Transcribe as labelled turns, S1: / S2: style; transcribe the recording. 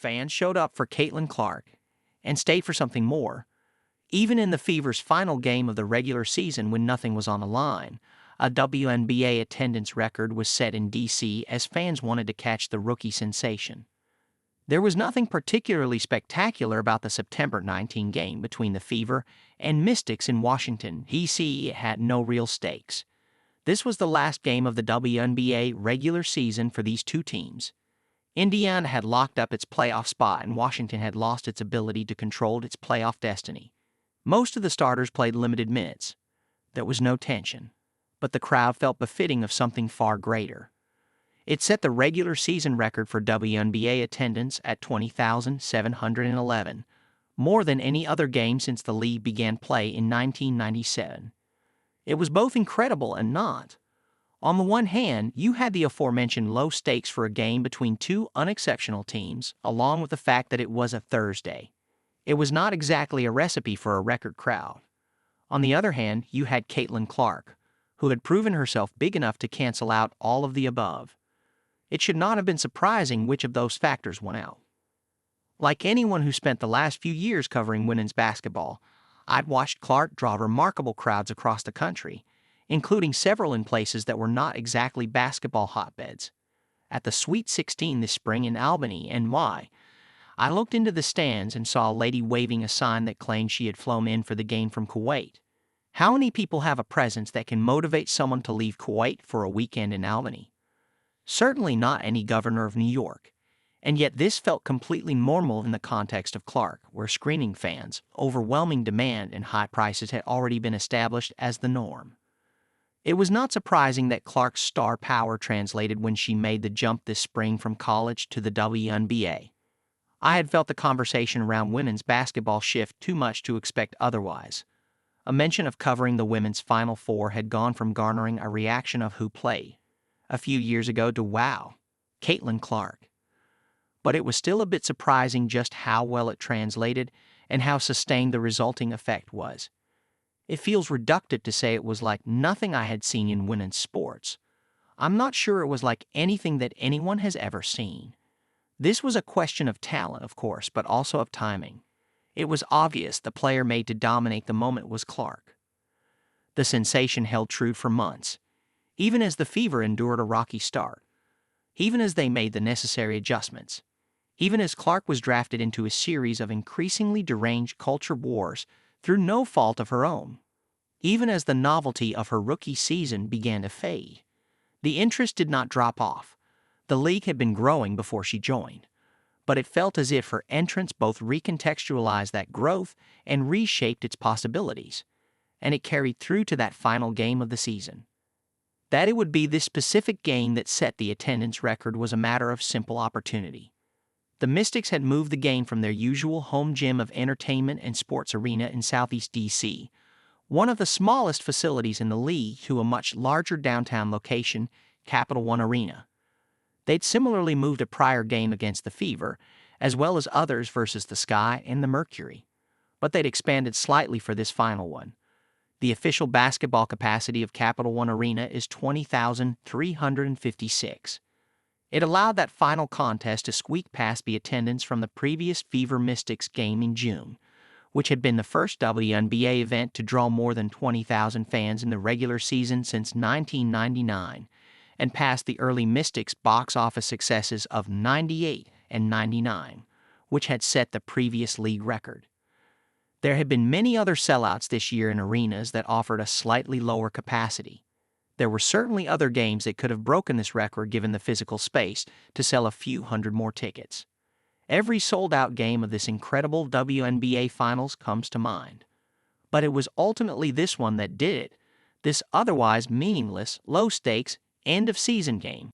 S1: fans showed up for Caitlin Clark and stayed for something more. Even in the Fever's final game of the regular season when nothing was on the line, a WNBA attendance record was set in D.C. as fans wanted to catch the rookie sensation. There was nothing particularly spectacular about the September 19 game between the Fever and Mystics in Washington, D.C. It had no real stakes. This was the last game of the WNBA regular season for these two teams. Indiana had locked up its playoff spot and Washington had lost its ability to control its playoff destiny. Most of the starters played limited minutes. There was no tension, but the crowd felt befitting of something far greater. It set the regular season record for WNBA attendance at 20,711, more than any other game since the league began play in 1997. It was both incredible and not. On the one hand, you had the aforementioned low stakes for a game between two unexceptional teams, along with the fact that it was a Thursday. It was not exactly a recipe for a record crowd. On the other hand, you had Caitlin Clark, who had proven herself big enough to cancel out all of the above. It should not have been surprising which of those factors won out. Like anyone who spent the last few years covering women's basketball, I'd watched Clark draw remarkable crowds across the country, including several in places that were not exactly basketball hotbeds. At the Sweet 16 this spring in Albany, NY, I looked into the stands and saw a lady waving a sign that claimed she had flown in for the game from Kuwait. How many people have a presence that can motivate someone to leave Kuwait for a weekend in Albany? Certainly not any governor of New York. And yet this felt completely normal in the context of Clark, where screening fans, overwhelming demand, and high prices had already been established as the norm. It was not surprising that Clark's star power translated when she made the jump this spring from college to the WNBA. I had felt the conversation around women's basketball shift too much to expect otherwise. A mention of covering the women's Final Four had gone from garnering a reaction of who played a few years ago to wow, Caitlin Clark. But it was still a bit surprising just how well it translated and how sustained the resulting effect was. It feels reductive to say it was like nothing I had seen in women's sports. I'm not sure it was like anything that anyone has ever seen. This was a question of talent, of course, but also of timing. It was obvious the player made to dominate the moment was Clark. The sensation held true for months, even as the Fever endured a rocky start, even as they made the necessary adjustments, even as Clark was drafted into a series of increasingly deranged culture wars through no fault of her own. Even as the novelty of her rookie season began to fade, the interest did not drop off. The league had been growing before she joined, but it felt as if her entrance both recontextualized that growth and reshaped its possibilities, and it carried through to that final game of the season. That it would be this specific game that set the attendance record was a matter of simple opportunity. The Mystics had moved the game from their usual home gym of entertainment and sports arena in Southeast D.C., one of the smallest facilities in the league, to a much larger downtown location, Capital One Arena. They'd similarly moved a prior game against the Fever, as well as others versus the Sky and the Mercury, but they'd expanded slightly for this final one. The official basketball capacity of Capital One Arena is 20,356. It allowed that final contest to squeak past the attendance from the previous Fever Mystics game in June, which had been the first WNBA event to draw more than 20,000 fans in the regular season since 1999, and past the early Mystics' box office successes of 98 and 99, which had set the previous league record. There had been many other sellouts this year in arenas that offered a slightly lower capacity. There were certainly other games that could have broken this record given the physical space to sell a few hundred more tickets. Every sold-out game of this incredible WNBA Finals comes to mind. But it was ultimately this one that did it, this otherwise meaningless, low-stakes, end-of-season game.